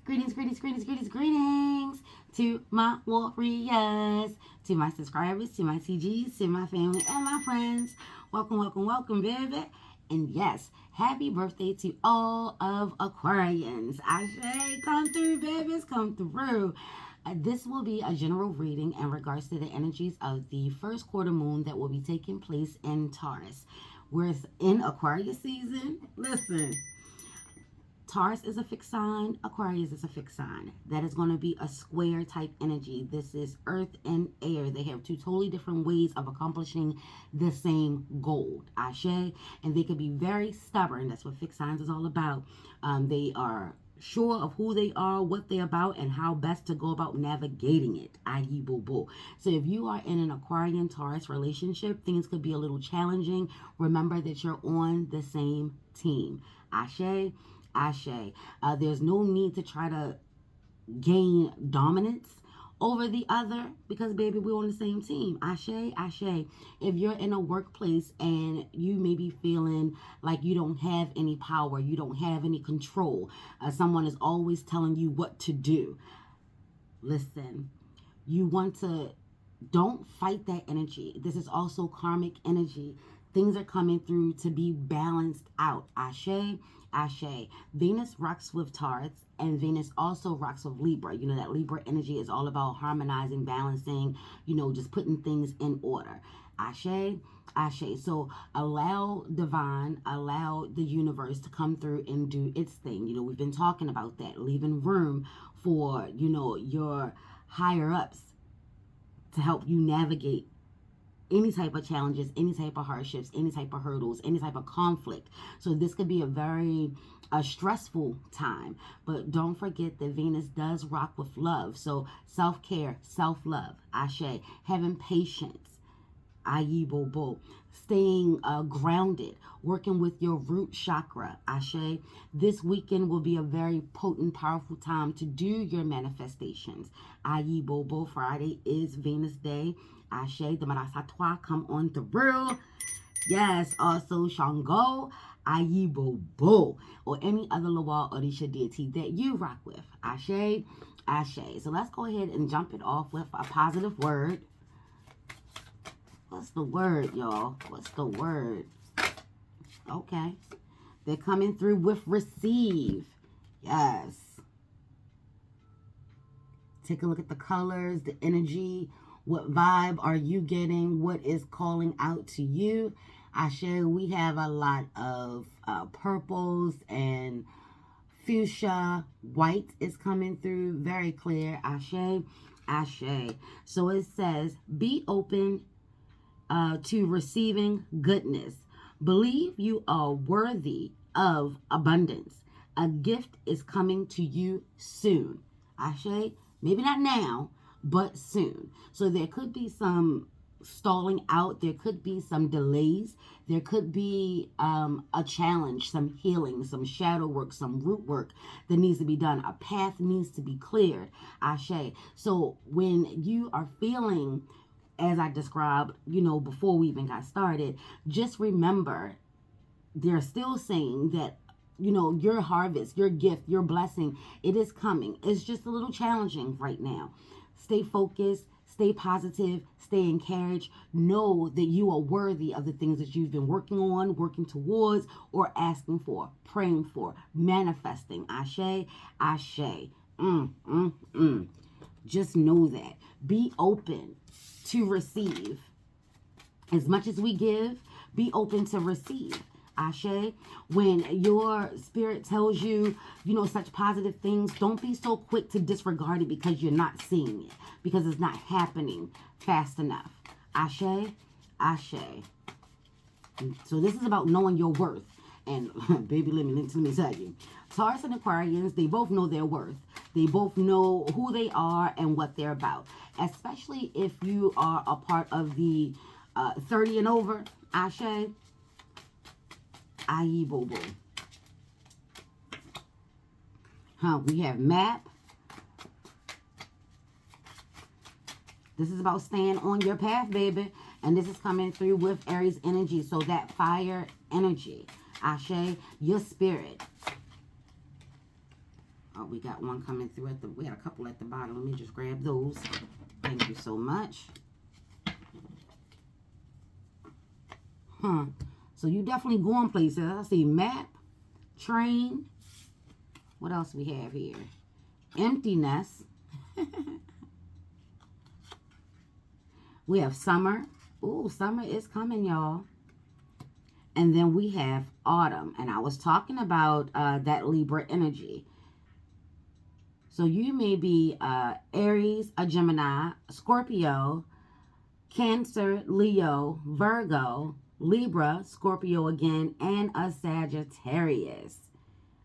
Greetings, greetings, greetings, greetings, greetings to my warriors, to my subscribers, to my CGs, to my family and my friends. Welcome, welcome, welcome, baby. And yes, happy birthday to all of Aquarians. I say, come through, babies, come through. This will be a general reading in regards to the energies of the first quarter moon that will be taking place in Taurus. We're in Aquarius season. Listen, Taurus is a fixed sign. Aquarius is a fixed sign. That is going to be a square type energy. This is earth and air. They have two totally different ways of accomplishing the same goal. Ashe. And they can be very stubborn. That's what fixed signs is all about. They are sure of who they are, what they're about, and how best to go about navigating it. I.e. boo boo. So if you are in an Aquarian Taurus relationship, things could be a little challenging. Remember that you're on the same team. Ashe. Ashe. There's no need to try to gain dominance over the other because, baby, we're on the same team. Ashe, ashe. If you're in a workplace and you may be feeling like you don't have any power, you don't have any control, someone is always telling you what to do. Listen, you want to, don't fight that energy. This is also karmic energy. Things are coming through to be balanced out. Ashe, ashe. Venus rocks with Taurus, and Venus also rocks with Libra. You know, that Libra energy is all about harmonizing, balancing, just putting things in order. Ashe, ashe. So allow divine, allow the universe to come through and do its thing. We've been talking about that, leaving room for, your higher ups to help you navigate any type of challenges, any type of hardships, any type of hurdles, any type of conflict. So this could be a very stressful time. But don't forget that Venus does rock with love. So self-care, self-love, ashe, having patience, i.e. bobo, staying grounded, working with your root chakra, ashe. This weekend will be a very potent, powerful time to do your manifestations, i.e. bobo. Friday is Venus Day, ashe. The Marasatwa come on through. Yes, also Shango, i.e. bobo, or any other Loa Orisha deity that you rock with, ashe, ashe. So let's go ahead and jump it off with a positive word. What's the word, y'all? What's the word? Okay. They're coming through with receive. Yes. Take a look at the colors, the energy. What vibe are you getting? What is calling out to you? Ashe, we have a lot of purples and fuchsia. White is coming through. Very clear. Ashe, ashe. So it says, be open to receiving goodness. Believe you are worthy of abundance. A gift is coming to you soon. Ashe, maybe not now, but soon. So there could be some stalling out. There could be some delays. There could be a challenge, some healing, some shadow work, some root work that needs to be done. A path needs to be cleared. Ashe. So when you are feeling as I described, before we even got started, just remember, they're still saying that, your harvest, your gift, your blessing, it is coming. It's just a little challenging right now. Stay focused, stay positive, stay encouraged. Know that you are worthy of the things that you've been working on, working towards, or asking for, praying for, manifesting. Ashe, ashe. Just know that. Be open to receive. As much as we give, be open to receive. Ashe. When your spirit tells you, such positive things, don't be so quick to disregard it because you're not seeing it, because it's not happening fast enough. Ashe, ashe. So this is about knowing your worth. And baby, let me tell you, Taurus and Aquarians, they both know their worth. They both know who they are and what they're about. Especially if you are a part of the 30 and over, ashe, aye, bobo. We have map. This is about staying on your path, baby. And this is coming through with Aries energy. So that fire energy. Ashe, your spirit. Oh, we got one coming through we had a couple at the bottom. Let me just grab those. Thank you so much. So you definitely going places. I see map, train. What else we have here? Emptiness. We have summer. Ooh, summer is coming, y'all. And then we have autumn. And I was talking about that Libra energy. So you may be Aries, a Gemini, Scorpio, Cancer, Leo, Virgo, Libra, Scorpio again, and a Sagittarius.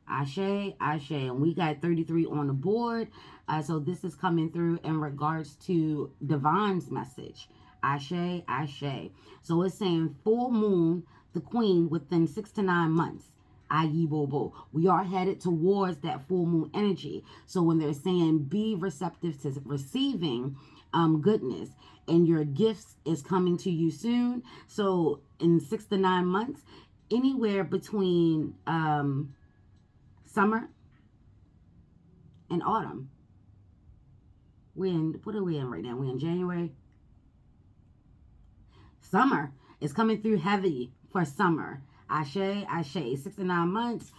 Ashe, Ashe. And we got 33 on the board. So this is coming through in regards to Divine's message. Ashe, Ashe. So it's saying full moon, the queen, within 6 to 9 months. Ayi Bobo. We are headed towards that full moon energy. So when they're saying be receptive to receiving goodness, and your gifts is coming to you soon. So in 6 to 9 months, anywhere between summer and autumn. What are we in right now? We're in January. Summer is coming through heavy for summer. Ashe, Ashe. 6 to 9 months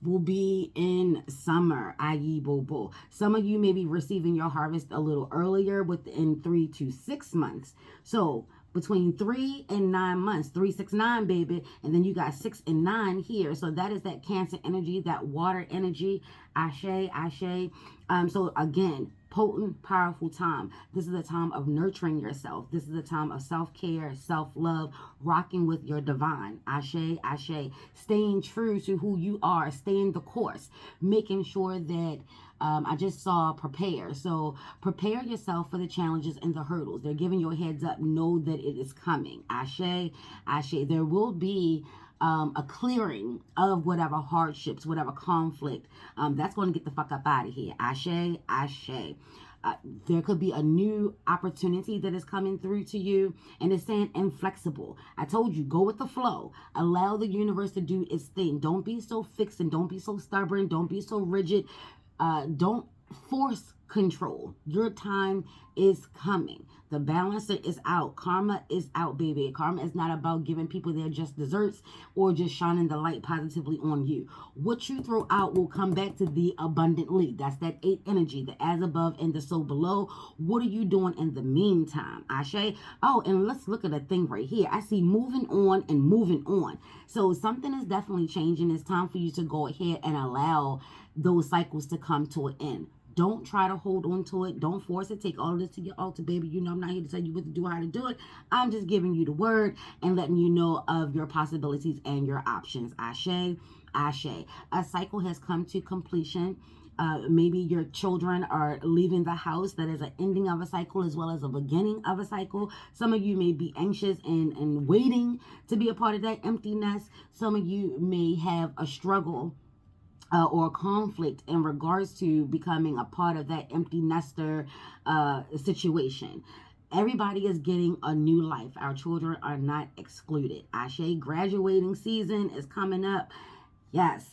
will be in summer. Ayi Bobo. Some of you may be receiving your harvest a little earlier, within 3 to 6 months. So between 3 and 9 months, 3, 6, 9, baby, and then you got 6 and 9 here. So that is that Cancer energy, that water energy. Ashe, Ashe. So again, potent, powerful time. This is a time of nurturing yourself. This is a time of self-care, self-love, rocking with your divine. Ashe, Ashe. Staying true to who you are, staying the course, making sure that I just saw prepare. So prepare yourself for the challenges and the hurdles. They're giving you a heads up. Know that it is coming. Ashe, Ashe. There will be a clearing of whatever hardships, whatever conflict. That's going to get the fuck up out of here. Ashe, Ashe. There could be a new opportunity that is coming through to you, and it's saying inflexible. I told you, go with the flow. Allow the universe to do its thing. Don't be so fixed and don't be so stubborn. Don't be so rigid. Don't force control. Your time is coming. The balancer is out. Karma is out, baby. Karma is not about giving people their just desserts or just shining the light positively on you. What you throw out will come back to thee abundantly. That's that 8 energy, the as above and the so below. What are you doing in the meantime? Ashe. Oh, and let's look at a thing right here. I see moving on and moving on. So something is definitely changing. It's time for you to go ahead and allow those cycles to come to an end. Don't try to hold on to it. Don't force it. Take all of this to your altar, baby. You know I'm not here to tell you what to do, how to do it. I'm just giving you the word and letting you know of your possibilities and your options. Ashe, Ashe. A cycle has come to completion. Maybe your children are leaving the house. That is an ending of a cycle as well as a beginning of a cycle. Some of you may be anxious and waiting to be a part of that emptiness. Some of you may have a struggle or conflict in regards to becoming a part of that empty nester situation. Everybody is getting a new life. Our children are not excluded. Ashe, graduating season is coming up. Yes.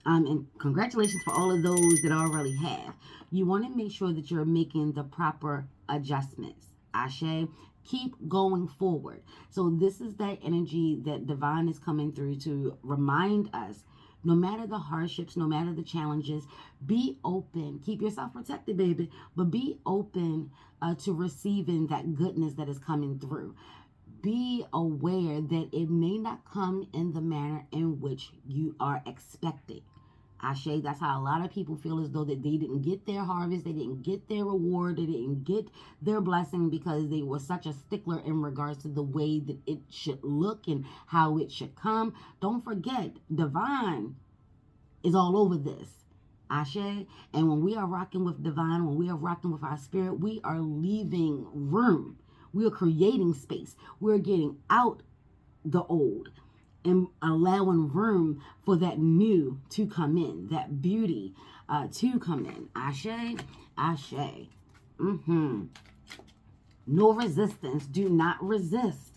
And congratulations for all of those that already have. You want to make sure that you're making the proper adjustments. Ashe, keep going forward. So this is that energy that divine is coming through to remind us. No matter the hardships, no matter the challenges, be open. Keep yourself protected, baby. But be open to receiving that goodness that is coming through. Be aware that it may not come in the manner in which you are expecting. Ashe, that's how a lot of people feel, as though that they didn't get their harvest, they didn't get their reward, they didn't get their blessing because they were such a stickler in regards to the way that it should look and how it should come. Don't forget, divine is all over this. Ashe. And when we are rocking with divine, when we are rocking with our spirit, we are leaving room. We are creating space. We're getting out the old and allowing room for that new to come in, that beauty to come in. Ashe, Ashe. No resistance. Do not resist.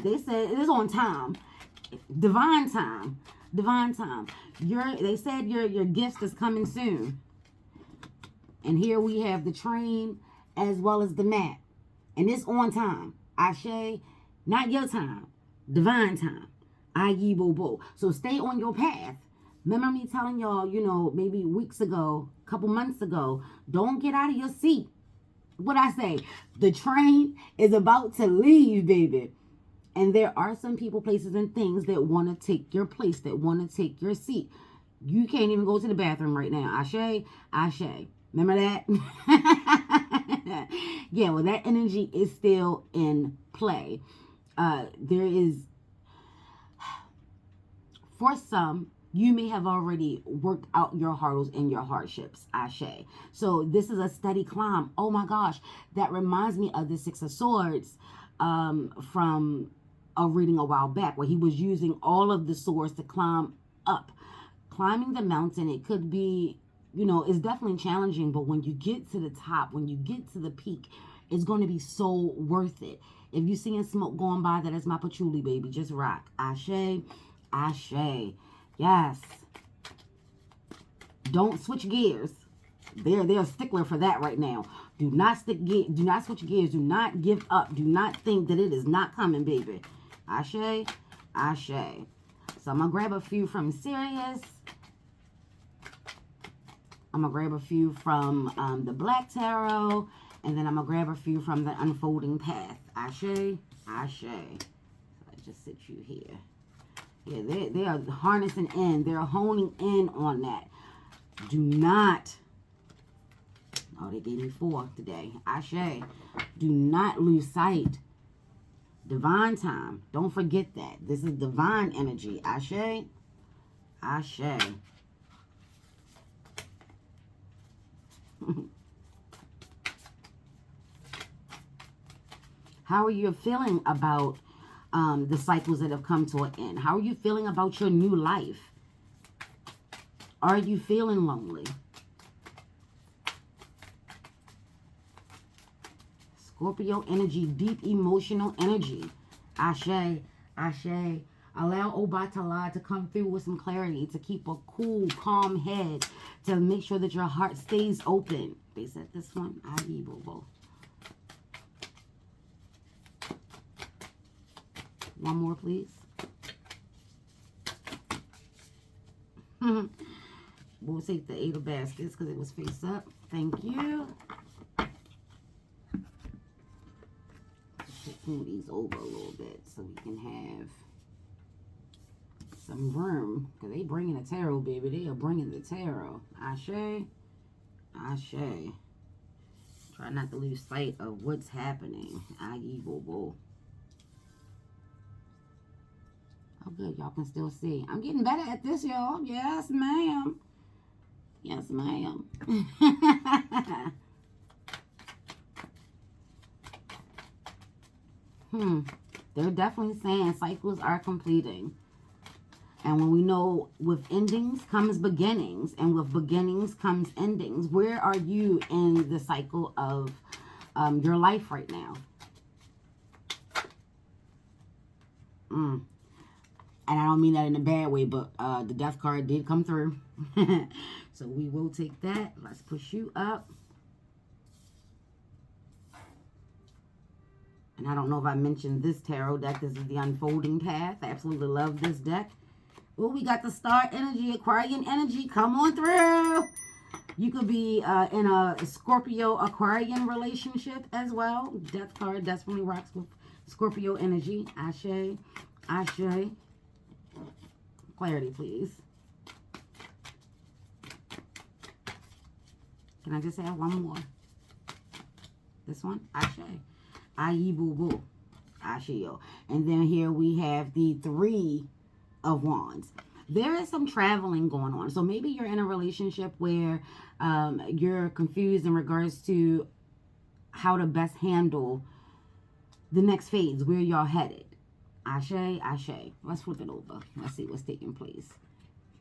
They said it is on time. Divine time. Divine time. They said your gift is coming soon. And here we have the train as well as the mat. And it's on time. Ashe, not your time. Divine time. Aye, boo boo. So stay on your path. Remember me telling y'all, maybe weeks ago, a couple months ago, don't get out of your seat. What I say, the train is about to leave, baby. And there are some people, places, and things that want to take your place, that want to take your seat. You can't even go to the bathroom right now. Ashe, ashe. Remember that? Yeah, well, that energy is still in play. There is, for some, you may have already worked out your hurdles and your hardships. Ashe. So this is a steady climb. Oh my gosh. That reminds me of the Six of Swords from a reading a while back, where he was using all of the swords to climb up. Climbing the mountain, it could be, it's definitely challenging, but when you get to the top, when you get to the peak, it's going to be so worth it. If you seeing smoke going by, that is my patchouli, baby. Just rock. Ashe, ashe. Yes. Don't switch gears. They're a stickler for that right now. Do not switch gears. Do not give up. Do not think that it is not coming, baby. Ashe, ashe. So I'm going to grab a few from Sirius. I'm going to grab a few from the Black Tarot. And then I'm going to grab a few from the Unfolding Path. Ashe, ashe. So I just sit you here. Yeah, they are harnessing in. They're honing in on that. Do not. Oh, they gave me 4 today. Ashe. Do not lose sight. Divine time. Don't forget that. This is divine energy. Ashe. Ashe. How are you feeling about the cycles that have come to an end? How are you feeling about your new life? Are you feeling lonely? Scorpio energy, deep emotional energy. Ashe, ashe. Allow Obatala to come through with some clarity, to keep a cool, calm head, to make sure that your heart stays open. They said this one. Aye, boo. One more, please. We'll take the 8 of baskets because it was face up. Thank you. Let's move these over a little bit so we can have some room. Because they bringing the tarot, baby. They are bringing the tarot. Ashe. Ashe. Try not to lose sight of what's happening. Aye, boo. Oh, good. Y'all can still see. I'm getting better at this, y'all. Yes, ma'am. Yes, ma'am. They're definitely saying cycles are completing. And when we know with endings comes beginnings, and with beginnings comes endings, where are you in the cycle of your life right now? And I don't mean that in a bad way, but the death card did come through. So we will take that. Let's push you up. And I don't know if I mentioned this tarot deck. This is the Unfolding Path. I absolutely love this deck. Oh, we got the Star Energy, Aquarian Energy. Come on through. You could be in a Scorpio-Aquarian relationship as well. Death card definitely rocks with Scorpio energy. Ashe. Ashe. Clarity, please. Can I just have one more? This one? Ashe. Aye, boo boo. Ashio. And then here we have the 3 of Wands. There is some traveling going on. So maybe you're in a relationship where you're confused in regards to how to best handle the next phase, where y'all headed. Ashe, ashe. Let's flip it over. Let's see what's taking place.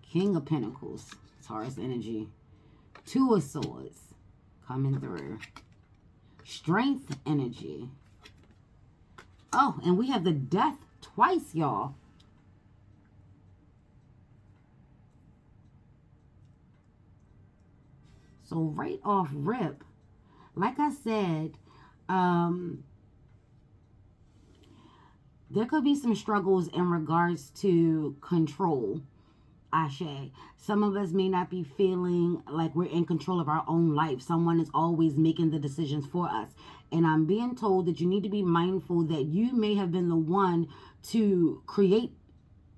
King of Pentacles. Taurus energy. 2 of Swords. Coming through. Strength energy. Oh, and we have the Death twice, y'all. So right off rip, like I said, um, there could be some struggles in regards to control. Ashe. Some of us may not be feeling like we're in control of our own life. Someone is always making the decisions for us. And I'm being told that you need to be mindful that you may have been the one to create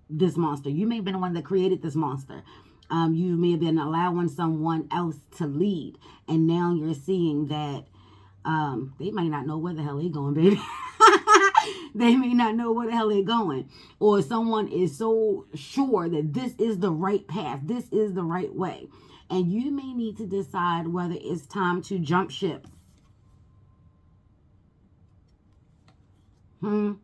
this monster. You may have been the one that created this monster. You may have been allowing someone else to lead. And now you're seeing that they might not know where the hell they going, baby. They may not know where the hell they're going. Or someone is so sure that this is the right path. This is the right way. And you may need to decide whether it's time to jump ship. You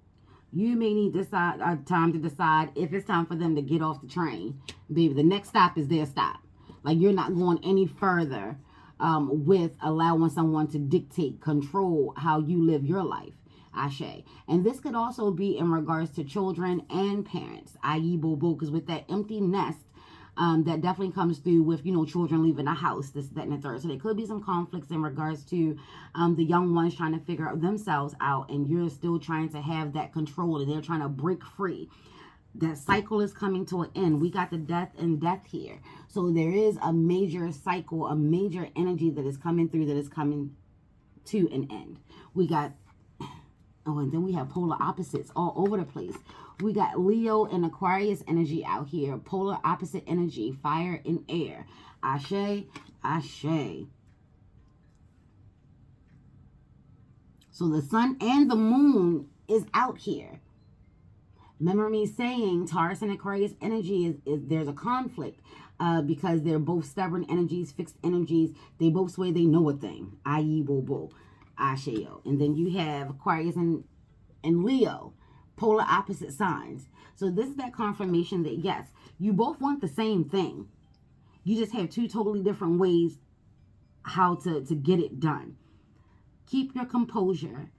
may need time to decide if it's time for them to get off the train. Baby, the next stop is their stop. Like, you're not going any further with allowing someone to dictate, control how you live your life. Ashe. And this could also be in regards to children and parents, i.e. boo-boo, because with that empty nest, that definitely comes through with, children leaving the house, this, that, and the third. So there could be some conflicts in regards to the young ones trying to figure themselves out, and you're still trying to have that control, and they're trying to break free. That cycle is coming to an end. We got the death and death here. So there is a major cycle, a major energy that is coming through, that is coming to an end. We got, and then we have polar opposites all over the place. We got Leo and Aquarius energy out here. Polar opposite energy, fire and air. Ashe, ashe. So the sun and the moon is out here. Remember me saying Taurus and Aquarius energy is there's a conflict because they're both stubborn energies, fixed energies. They both say they know a thing, i.e. Bobo, Asheo. And then you have Aquarius and Leo, polar opposite signs. So this is that confirmation that, yes, you both want the same thing. You just have two totally different ways how to get it done. Keep your composure.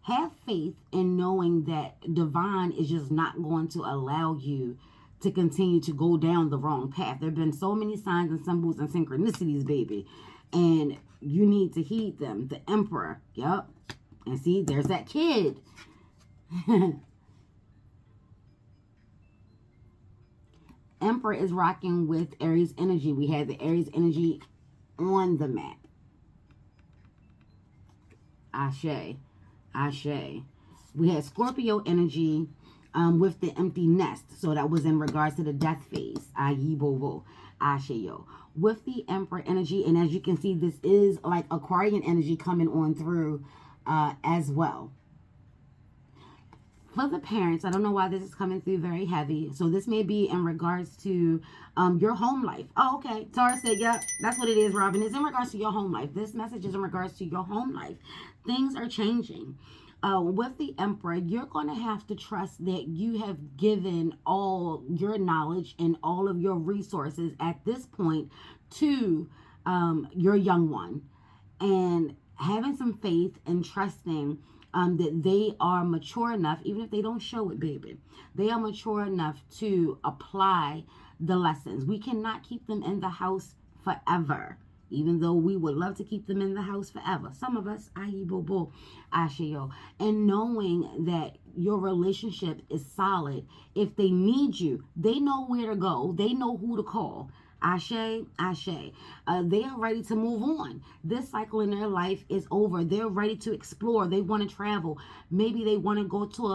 Have faith in knowing that divine is just not going to allow you to continue to go down the wrong path. There have been so many signs and symbols and synchronicities, baby. And you need to heed them. The Emperor. Yep. And see, there's that kid. Emperor is rocking with Aries energy. We had the Aries energy on the map. Ashe. Ashe. We had Scorpio energy with the empty nest. So that was in regards to the death phase. i.e. Bobo. Asheo. With the Emperor energy. And as you can see, this is like Aquarian energy coming on through as well. For the parents, I don't know why this is coming through very heavy. So this may be in regards to your home life. Oh, okay. Taurus said, yep, that's what it is, Robin. It's in regards to your home life. This message is in regards to your home life. Things are changing. With the Emperor, you're going to have to trust that you have given all your knowledge and all of your resources at this point to your young one. And having some faith and trusting that they are mature enough, even if they don't show it, baby. They are mature enough to apply the lessons. We cannot keep them in the house forever, even though we would love to keep them in the house forever. Some of us, i.e. Bobo, Asheo. And knowing that your relationship is solid. If they need you, they know where to go. They know who to call. Ashe, ashe. They are ready to move on. This cycle in their life is over. They're ready to explore. They want to travel. Maybe they want to go to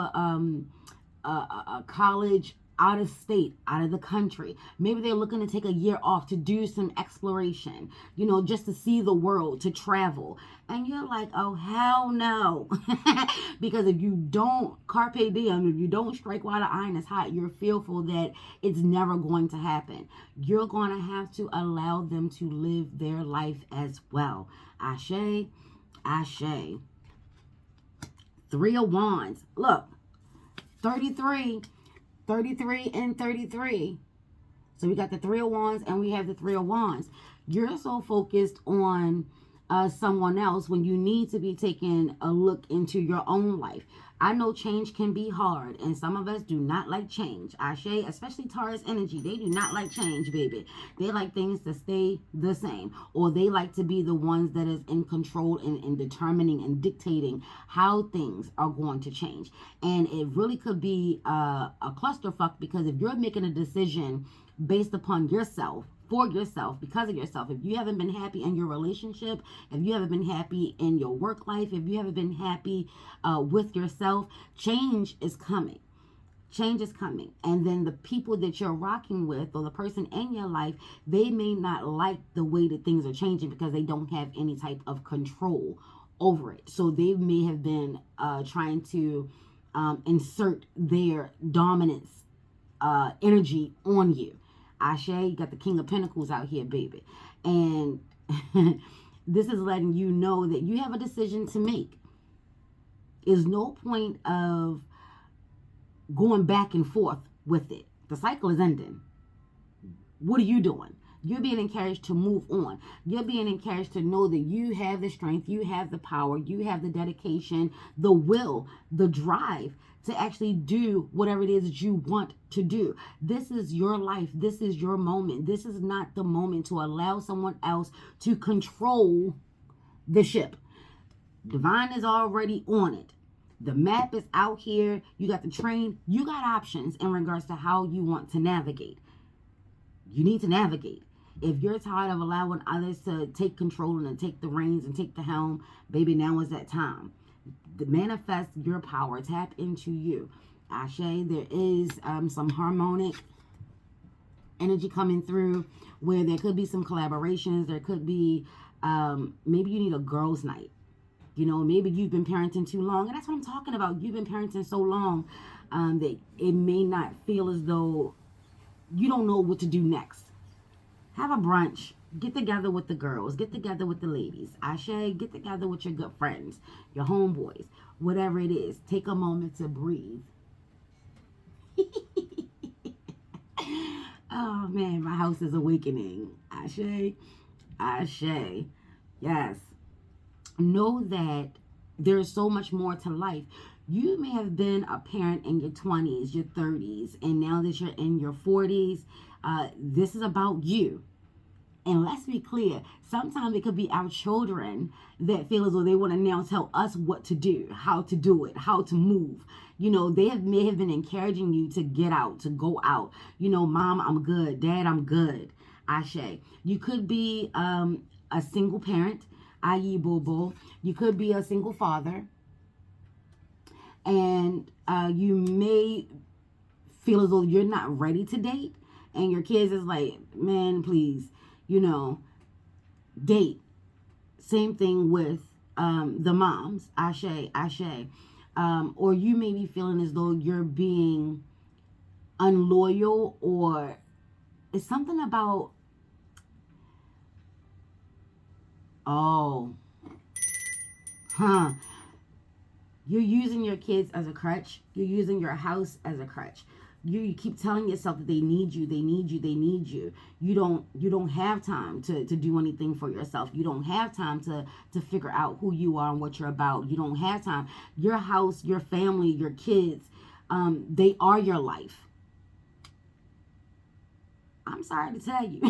a college out of state, out of the country. Maybe they're looking to take a year off to do some exploration, just to see the world, to travel. And you're like, oh, hell no. Because if you don't, carpe diem, if you don't strike while the iron is hot, you're fearful that it's never going to happen. You're going to have to allow them to live their life as well. Ashe, ashe. 3 of Wands. Look, 33 and 33. So we got the 3 of Wands and we have the 3 of Wands. You're so focused on someone else when you need to be taking a look into your own life. I know change can be hard, and some of us do not like change. Ashe, especially Taurus energy, they do not like change, baby. They like things to stay the same, or they like to be the ones that is in control and determining and dictating how things are going to change. And it really could be a clusterfuck, because if you're making a decision based upon yourself, for yourself, because of yourself, if you haven't been happy in your relationship, if you haven't been happy in your work life, if you haven't been happy with yourself, change is coming. Change is coming. And then the people that you're rocking with, or the person in your life, they may not like the way that things are changing, because they don't have any type of control over it. So they may have been trying to insert their dominance energy on you. Ashe, you got the King of Pentacles out here, baby. And this is letting you know that you have a decision to make. There's no point of going back and forth with it. The cycle is ending. What are you doing? You're being encouraged to move on. You're being encouraged to know that you have the strength, you have the power, you have the dedication, the will, the drive to actually do whatever it is that you want to do. This is your life. This is your moment. This is not the moment to allow someone else to control the ship. Divine is already on it. The map is out here. You got the train. You got options in regards to how you want to navigate. You need to navigate. If you're tired of allowing others to take control and take the reins and take the helm, baby, now is that time. To manifest your power. Tap into you. Ashe, there is some harmonic energy coming through, where there could be some collaborations. There could be, maybe you need a girls' night. You know, maybe you've been parenting too long. And that's what I'm talking about. You've been parenting so long that it may not feel as though you don't know what to do next. Have a brunch. Get together with the girls. Get together with the ladies. Ashe, get together with your good friends, your homeboys, whatever it is. Take a moment to breathe. Oh, man, my house is awakening. Ashe, Ashe. Yes. Know that there's so much more to life. You may have been a parent in your 20s, your 30s, and now that you're in your 40s, this is about you. And let's be clear, sometimes it could be our children that feel as though they want to now tell us what to do, how to do it, how to move. You know, may have been encouraging you to get out, to go out. You know, Mom, I'm good. Dad, I'm good. Ashe. You could be a single parent, i.e. boo-boo. You could be a single father. And you may feel as though you're not ready to date. And your kids is like, man, please, you know, date. Same thing with the moms. Ashe, Ashe. Or you may be feeling as though you're being unloyal, or it's something about, you're using your kids as a crutch. You're using your house as a crutch. You keep telling yourself that they need you, they need you, they need you. You don't have time to do anything for yourself. You don't have time to figure out who you are and what you're about. You don't have time. Your house, your family, your kids, they are your life. I'm sorry to tell you.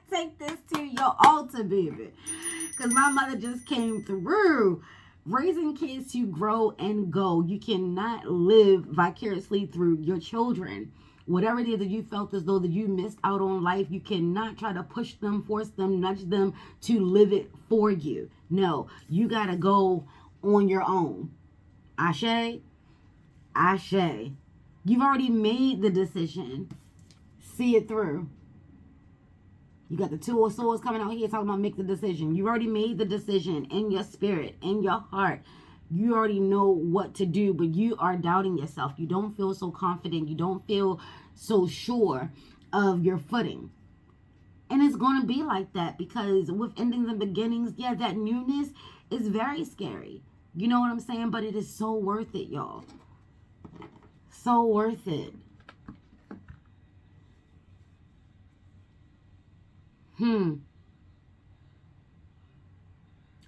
Take this to your altar, baby. Because my mother just came through. Raising kids to grow and go. You cannot live vicariously through your children. Whatever it is that you felt as though that you missed out on life, you cannot try to push them, force them, nudge them to live it for you. No, you got to go on your own. Ashe, Ashe. You've already made the decision. See it through. You got the Two of Swords coming out here talking about make the decision. You already made the decision in your spirit, in your heart. You already know what to do, but you are doubting yourself. You don't feel so confident. You don't feel so sure of your footing. And it's going to be like that, because with endings and beginnings, yeah, that newness is very scary. You know what I'm saying? But it is so worth it, y'all. So worth it.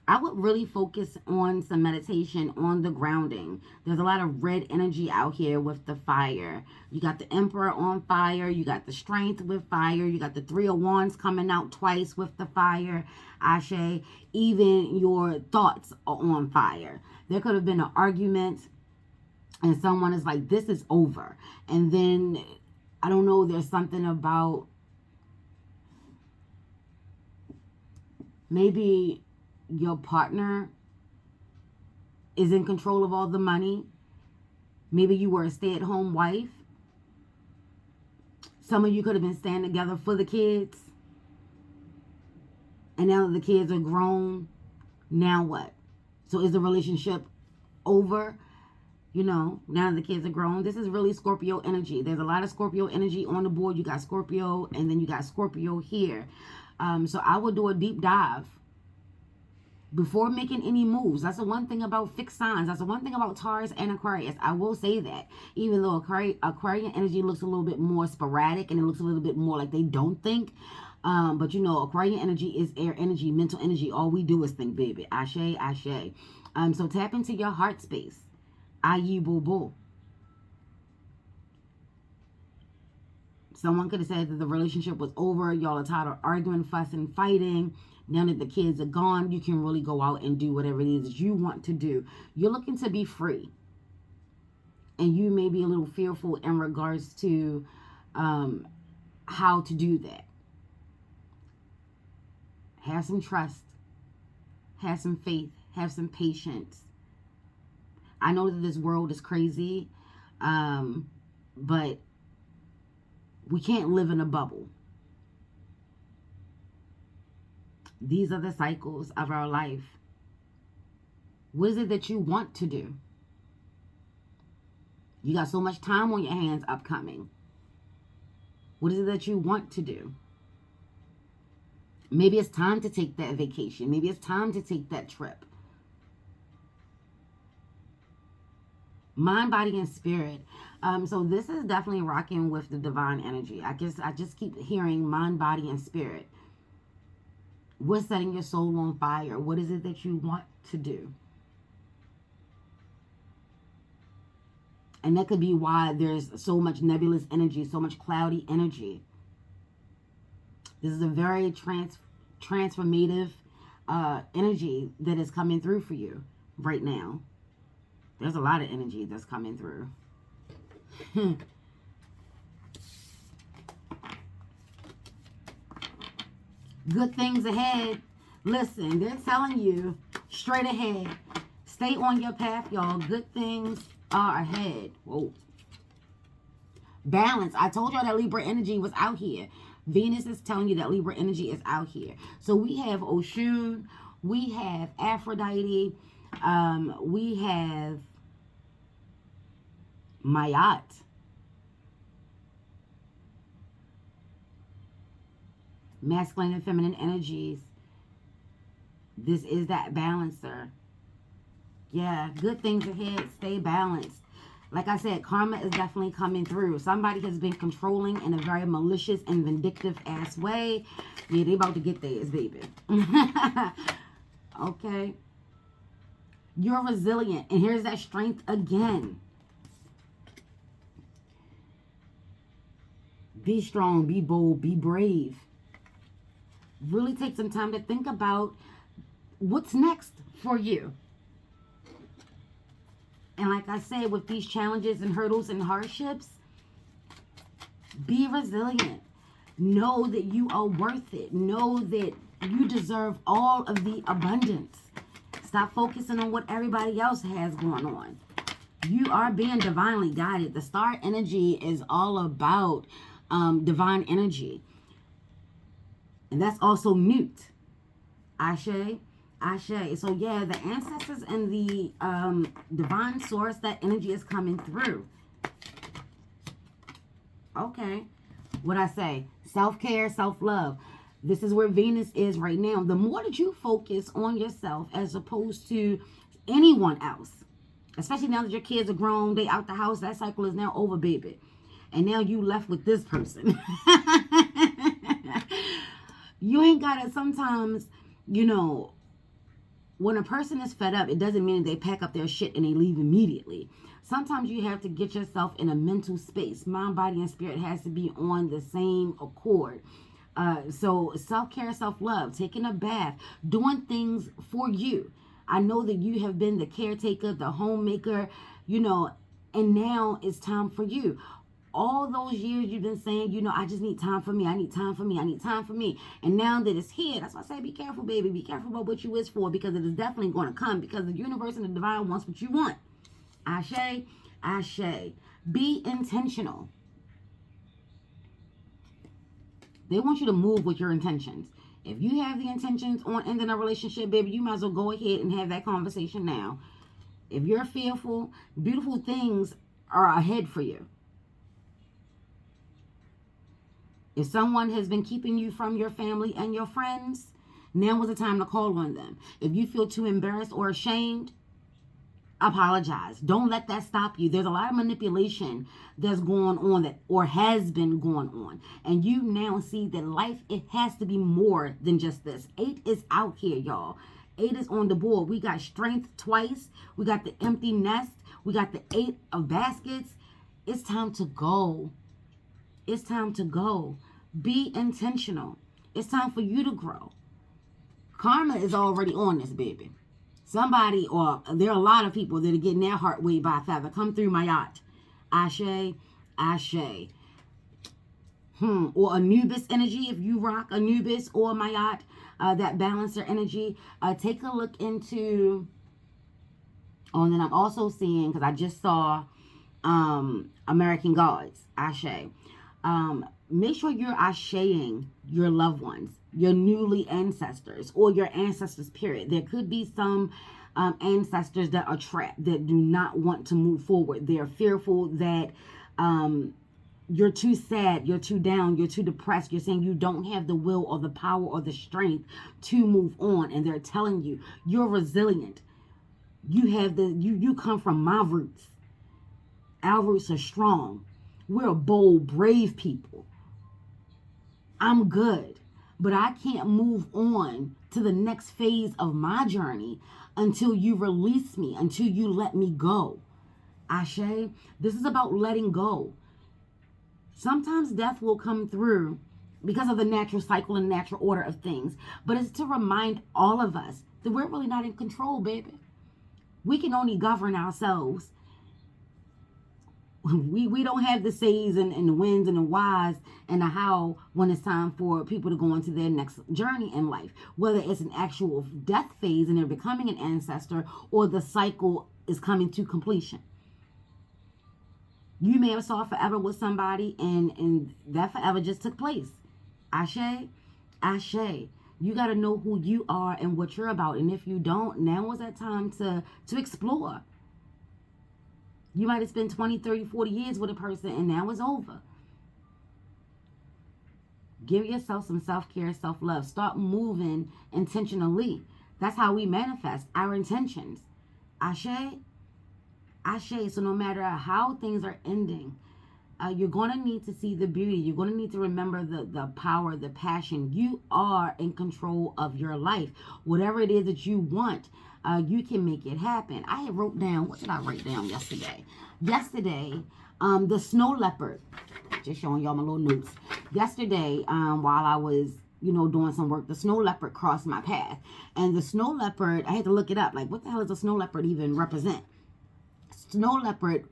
I would really focus on some meditation on the grounding. There's a lot of red energy out here with the fire. You got the Emperor on fire. You got the Strength with fire. You got the Three of Wands coming out twice with the fire. Ashe. Even your thoughts are on fire. There could have been an argument and someone is like, this is over. And then, I don't know, there's something about maybe your partner is in control of all the money. Maybe you were a stay-at-home wife. Some of you could have been staying together for the kids. And now that the kids are grown, now what? So is the relationship over? You know, now that the kids are grown. This is really Scorpio energy. There's a lot of Scorpio energy on the board. You got Scorpio, and then you got Scorpio here. So I would do a deep dive before making any moves. That's the one thing about fixed signs. That's the one thing about Taurus and Aquarius. I will say that. Even though Aquarian energy looks a little bit more sporadic and it looks a little bit more like they don't think. But you know, Aquarian energy is air energy, mental energy. All we do is think, baby. Ashe, ashe. So tap into your heart space. Ayi boo boo. Someone could have said that the relationship was over. Y'all are tired of arguing, fussing, fighting. Now that the kids are gone, you can really go out and do whatever it is that you want to do. You're looking to be free. And you may be a little fearful in regards to how to do that. Have some trust. Have some faith. Have some patience. I know that this world is crazy, but we can't live in a bubble. These are the cycles of our life. What is it that you want to do? You got so much time on your hands upcoming. What is it that you want to do? Maybe it's time to take that vacation. Maybe it's time to take that trip. Mind, body, and spirit. So this is definitely rocking with the divine energy. I just keep hearing mind, body, and spirit. What's setting your soul on fire? What is it that you want to do? And that could be why there's so much nebulous energy, so much cloudy energy. This is a very transformative energy that is coming through for you right now. There's a lot of energy that's coming through. Good things ahead. Listen, they're telling you straight ahead. Stay on your path, y'all. Good things are ahead. Whoa. Balance. I told y'all that Libra energy was out here. Venus is telling you that Libra energy is out here. So we have Oshun. We have Aphrodite. We have Mayat. Masculine and feminine energies. This is that balancer. Yeah, good things ahead. Stay balanced. Like I said, karma is definitely coming through. Somebody has been controlling in a very malicious and vindictive ass way. Yeah, they about to get theirs, baby. Okay. You're resilient. And here's that strength again. Be strong, be bold, be brave. Really take some time to think about what's next for you. And like I said, with these challenges and hurdles and hardships, be resilient. Know that you are worth it. Know that you deserve all of the abundance. Stop focusing on what everybody else has going on. You are being divinely guided. The star energy is all about divine energy. And that's also Newt. Ashe. Ashe. So yeah, the ancestors and the divine source, that energy is coming through. Okay. What I say? Self-care, self-love. This is where Venus is right now. The more that you focus on yourself as opposed to anyone else, especially now that your kids are grown, they out the house, that cycle is now over, baby. And now you left with this person. You ain't got to sometimes, you know, when a person is fed up, it doesn't mean they pack up their shit and they leave immediately. Sometimes you have to get yourself in a mental space. Mind, body, and spirit has to be on the same accord. So self-care, self-love, taking a bath, doing things for you. I know that you have been the caretaker, the homemaker, you know, and now it's time for you. All those years you've been saying, you know, I just need time for me. I need time for me. I need time for me. And now that it's here, that's why I say be careful, baby. Be careful about what you wish for, because it is definitely going to come, because the universe and the divine wants what you want. Ashe, ashe. Be intentional. They want you to move with your intentions. If you have the intentions on ending a relationship, baby, you might as well go ahead and have that conversation now. If you're fearful, beautiful things are ahead for you. If someone has been keeping you from your family and your friends, now is the time to call on them. If you feel too embarrassed or ashamed, apologize. Don't let that stop you. There's a lot of manipulation that's going on, that or has been going on. And you now see that life, it has to be more than just this. 8 is out here, y'all. 8 is on the board. We got strength twice. We got the empty nest. We got the 8 of baskets. It's time to go. It's time to go. Be intentional. It's time for you to grow. Karma is already on this, baby. Somebody, or there are a lot of people that are getting their heart weighed by a feather. Come through my yacht. Ashe, ashe. Or Anubis energy, if you rock Anubis or my yacht, that balancer energy. Take a look into, and then I'm also seeing, because I just saw American Gods, ashe. Make sure you're asheing your loved ones, your newly ancestors, or your ancestors, period. There could be some ancestors that are trapped, that do not want to move forward. They're fearful that you're too sad, you're too down, you're too depressed. You're saying you don't have the will or the power or the strength to move on. And they're telling you, you're resilient. You come from my roots. Our roots are strong. We're bold, brave people. I'm good, but I can't move on to the next phase of my journey until you release me, until you let me go. Ashe, this is about letting go. Sometimes death will come through because of the natural cycle and natural order of things, but it's to remind all of us that we're really not in control, baby. We can only govern ourselves. We don't have the says and the wins and the whys and the how when it's time for people to go into their next journey in life. Whether it's an actual death phase and they're becoming an ancestor, or the cycle is coming to completion. You may have saw forever with somebody and that forever just took place. Ashe, ashe. You got to know who you are and what you're about. And if you don't, now is that time to explore. You might have spent 20, 30, 40 years with a person and now it's over. Give yourself some self-care, self-love. Start moving intentionally. That's how we manifest our intentions. Ashe, ashe. So no matter how things are ending, you're going to need to see the beauty. You're going to need to remember the power, the passion. You are in control of your life. Whatever it is that you want, you can make it happen. I had wrote down, what did I write down yesterday? The snow leopard. Just showing y'all my little notes. Yesterday, while I was, doing some work, the snow leopard crossed my path. And the snow leopard, I had to look it up. Like, what the hell does a snow leopard even represent? Snow leopard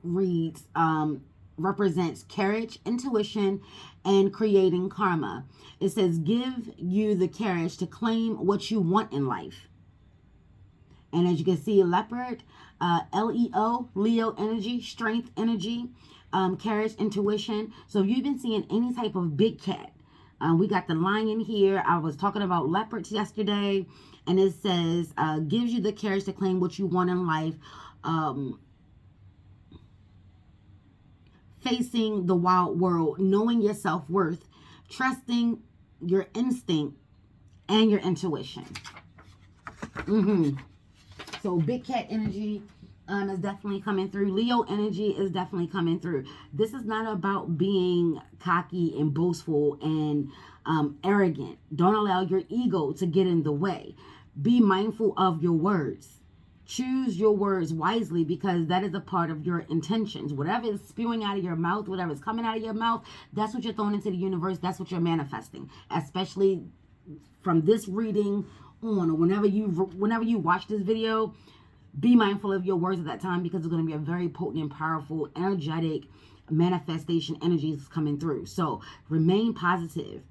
represents courage, intuition, and creating karma. It says, give you the courage to claim what you want in life. And as you can see, leopard, Leo, Leo energy, strength energy, courage, intuition. So if you've been seeing any type of big cat, we got the lion here. I was talking about leopards yesterday, and it says, gives you the courage to claim what you want in life. Facing the wild world, knowing your self-worth, trusting your instinct and your intuition. So big cat energy is definitely coming through. Leo energy is definitely coming through. This is not about being cocky and boastful and arrogant. Don't allow your ego to get in the way. Be mindful of your words. Choose your words wisely, because that is a part of your intentions. Whatever is spewing out of your mouth, whatever is coming out of your mouth, that's what you're throwing into the universe. That's what you're manifesting. Especially from this reading on, or whenever you watch this video, be mindful of your words at that time, because it's going to be a very potent and powerful, energetic manifestation energies coming through. So remain positive.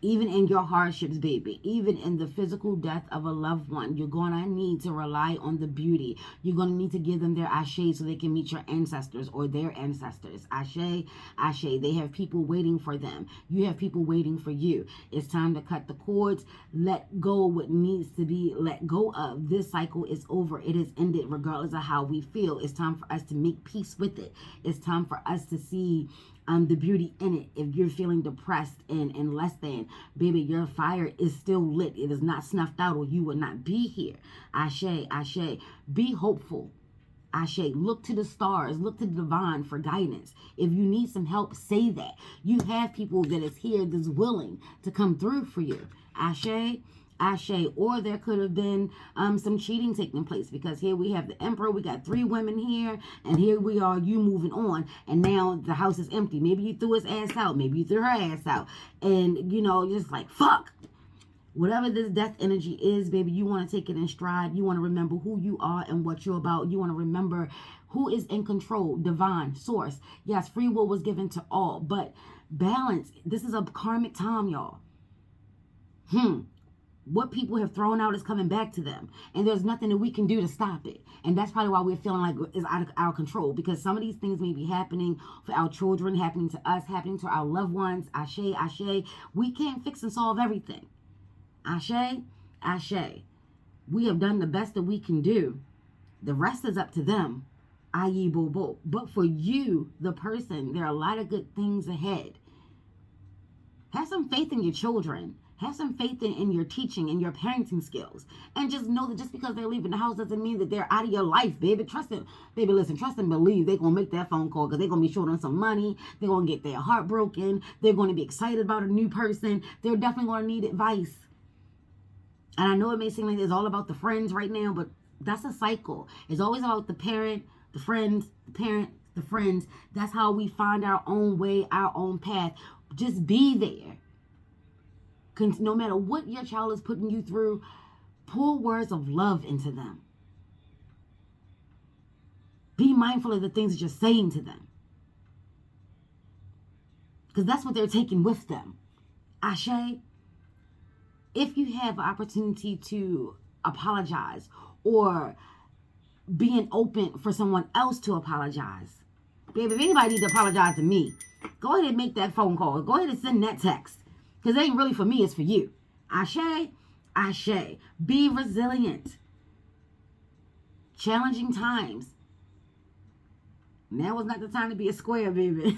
Even in your hardships, baby, even in the physical death of a loved one, you're going to need to rely on the beauty. You're going to need to give them their ashe so they can meet your ancestors or their ancestors. Ashe, ashe. They have people waiting for them. You have people waiting for you. It's time to cut the cords. Let go what needs to be let go of. This cycle is over. It is ended, regardless of how we feel. It's time for us to make peace with it. It's time for us to see the beauty in it. If you're feeling depressed and less than, baby, your fire is still lit. It is not snuffed out, or you would not be here. Ashe, ashe. Be hopeful. Ashe. Look to the stars. Look to the divine for guidance. If you need some help, say that. You have people that is here that's willing to come through for you. Ashe. Ashe. Or there could have been some cheating taking place, because here we have the emperor, we got 3 women here, and here we are, you moving on, and now the house is empty. Maybe you threw his ass out, maybe you threw her ass out, and just like, fuck. Whatever this death energy is, baby, you want to take it in stride. You want to remember who you are and what you're about. You want to remember who is in control. Divine source. Yes, free will was given to all, but balance. This is a karmic time, y'all. What people have thrown out is coming back to them. And there's nothing that we can do to stop it. And that's probably why we're feeling like it's out of our control. Because some of these things may be happening for our children, happening to us, happening to our loved ones. Ashe, ashe. We can't fix and solve everything. Ashe, ashe. We have done the best that we can do. The rest is up to them. Aye, bo bo. But for you, the person, there are a lot of good things ahead. Have some faith in your children. Have some faith in your teaching and your parenting skills. And just know that just because they're leaving the house doesn't mean that they're out of your life, baby. Trust them. Baby, listen, trust and believe they're going to make that phone call, because they're going to be short on some money. They're going to get their heart broken. They're going to be excited about a new person. They're definitely going to need advice. And I know it may seem like it's all about the friends right now, but that's a cycle. It's always about the parent, the friends, the parent, the friends. That's how we find our own way, our own path. Just be there. No matter what your child is putting you through, pour words of love into them. Be mindful of the things that you're saying to them, because that's what they're taking with them. Ashe. If you have an opportunity to apologize, or being open for someone else to apologize, baby, if anybody needs to apologize to me, go ahead and make that phone call. Go ahead and send that text. Because it ain't really for me, it's for you. Ashe, ashe. Be resilient. Challenging times. Now is not the time to be a square, baby.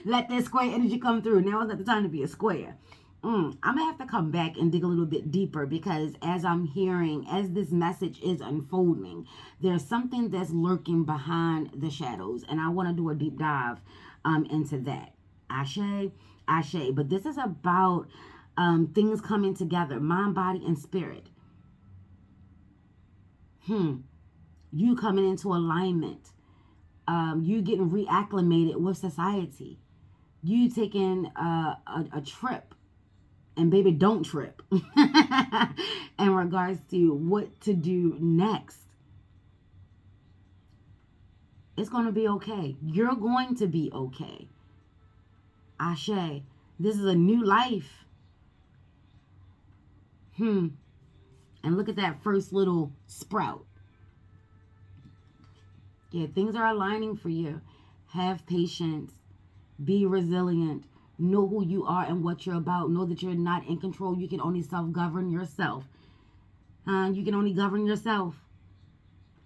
Let that square energy come through. Now is not the time to be a square. I'm going to have to come back and dig a little bit deeper, because as I'm hearing, as this message is unfolding, there's something that's lurking behind the shadows. And I want to do a deep dive into that. Ashe, ashe. But this is about things coming together, mind, body, and spirit. You coming into alignment. You getting reacclimated with society. You taking a trip. And baby, don't trip. In regards to what to do next. It's going to be okay. You're going to be okay. Ashe. This is a new life. And look at that first little sprout. Yeah, things are aligning for you. Have patience. Be resilient. Know who you are and what you're about. Know that you're not in control. You can only self-govern yourself. You can only govern yourself.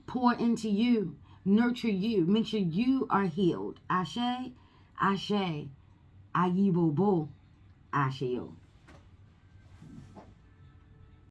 Pour into you. Nurture you. Make sure you are healed. Ashe, ashe. Ayibo bo. Asheo.